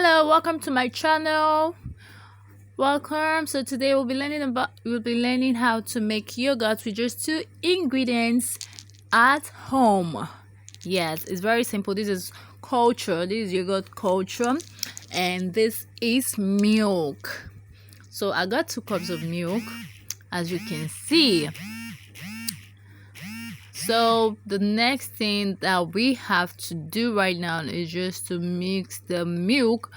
Hello, welcome to my channel. Welcome. So today we'll be learning how to make yogurt with just two ingredients at home. Yes, it's very simple. This is culture. This is yogurt culture, and this is milk. So I got 2 cups of milk, as you can see. So the next thing that we have to do right now is just to mix the milk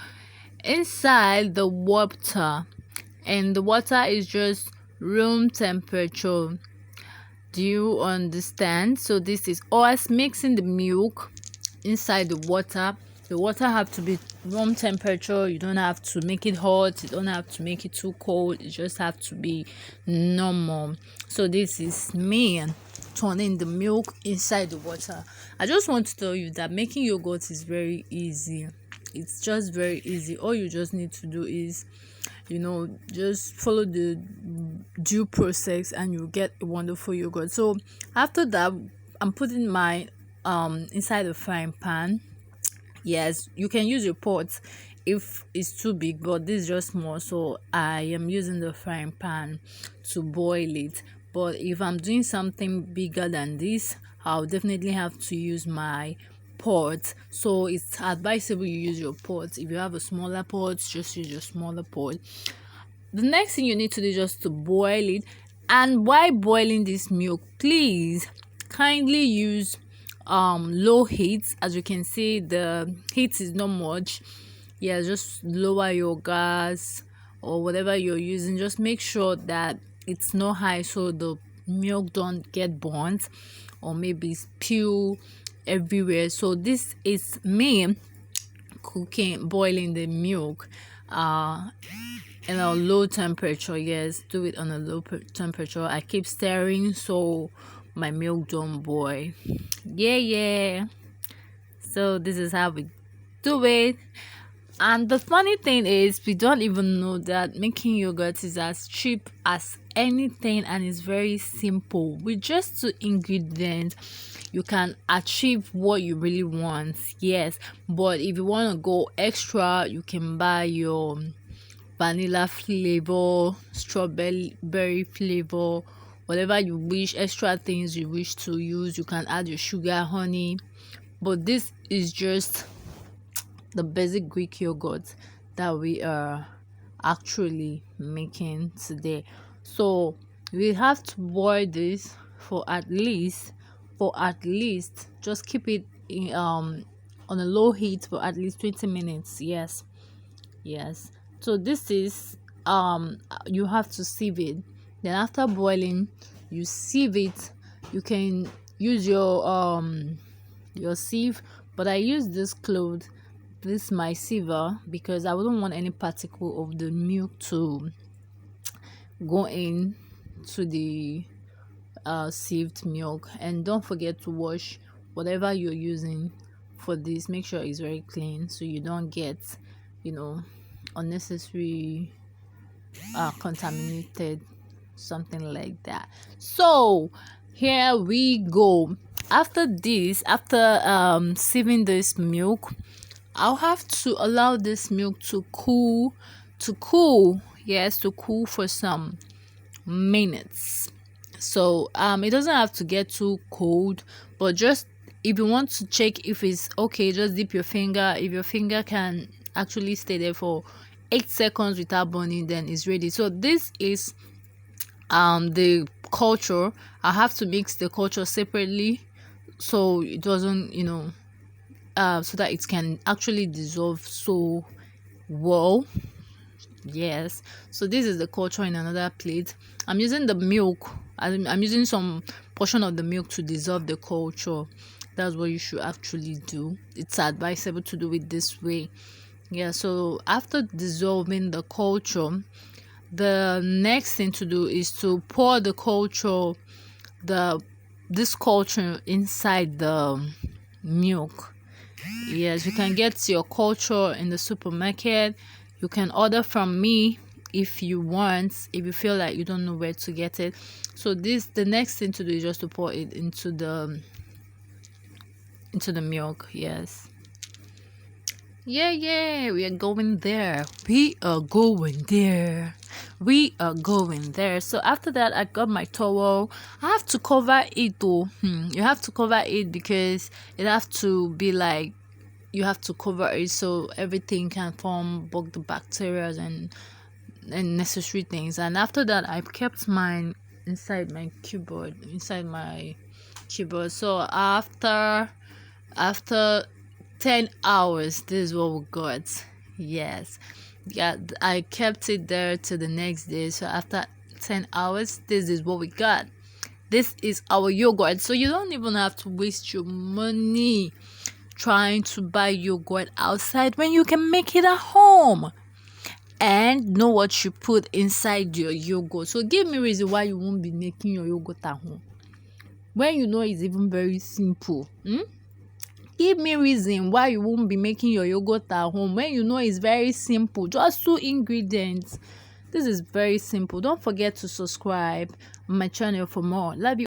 inside the water, and the water is just room temperature. Do you understand? So this is us mixing the milk inside the water. The water have to be room temperature. You don't have to make it hot, you don't have to make it too cold, it just have to be normal. So this is me turning the milk inside the water. I just want to tell you that making yogurt is very easy. It's just very easy. All you just need to do is just follow the due process and you'll get a wonderful yogurt. So after that, I'm putting my inside the frying pan. Yes, you can use your pot if it's too big, but this is just small, so I am using the frying pan to boil it. But if I'm doing something bigger than this, I'll definitely have to use my pot. So it's advisable you use your pot. If you have a smaller pot, just use your smaller pot. The next thing you need to do is just to boil it. And while boiling this milk, please kindly use low heat. As you can see, the heat is not much. Yeah, just lower your gas or whatever you're using. Just make sure that it's not high so the milk don't get burnt or maybe spill everywhere. So this is me boiling the milk in a low temperature. Yes, do it on a low temperature. I keep stirring so my milk don't boil. Yeah. So this is how we do it. And the funny thing is, we don't even know that making yogurt is as cheap as anything, and it's very simple. With just 2 ingredients, you can achieve what you really want. Yes, but if you want to go extra, you can buy your vanilla flavor, strawberry flavor, whatever you wish, extra things you wish to use. You can add your sugar, honey, but this is just the basic Greek yogurt that we are actually making today. So we have to boil this for at least just keep it in on a low heat for at least 20 minutes. Yes. So this is you have to sieve it. Then after boiling, you sieve it. You can use your sieve, but I use this my sieve because I wouldn't want any particle of the milk to go in to the sieved milk. And don't forget to wash whatever you're using for this. Make sure it's very clean so you don't get unnecessary contaminated, something like that. So here we go. After sieving this milk, I'll have to allow this milk to cool. Yes, to cool for some minutes. So it doesn't have to get too cold, but just if you want to check if it's okay, just dip your finger. If your finger can actually stay there for 8 seconds without burning, then it's ready. So this is the culture. I have to mix the culture separately so it doesn't so that it can actually dissolve so well. Yes, so this is the culture in another plate. I'm using the milk. I'm using some portion of the milk to dissolve the culture. That's what you should actually do. It's advisable to do it this way. Yeah, so after dissolving the culture, the next thing to do is to pour this culture inside the milk. Yes, you can get your culture in the supermarket. You can order from me if you want, if you feel like you don't know where to get it. So the next thing to do is just to pour it into the milk. Yes, Yeah, we are going there. We are going there. We are going there. So after that, I got my towel. I have to cover it though. You have to cover it because it have to be like you have to cover it so everything can form both the bacteria and necessary things. And after that, I kept mine inside my keyboard. So after 10 hours, this is what we got. Yes, yeah, I kept it there to the next day. So after 10 hours, this is what we got. This is our yogurt. So you don't even have to waste your money trying to buy yogurt outside when you can make it at home and know what you put inside your yogurt. So give me reason why you won't be making your yogurt at home when you know it's even very simple. Give me reason why you won't be making your yogurt at home when you know it's very simple. Just 2 ingredients. This is very simple. Don't forget to subscribe on my channel for more. Love you.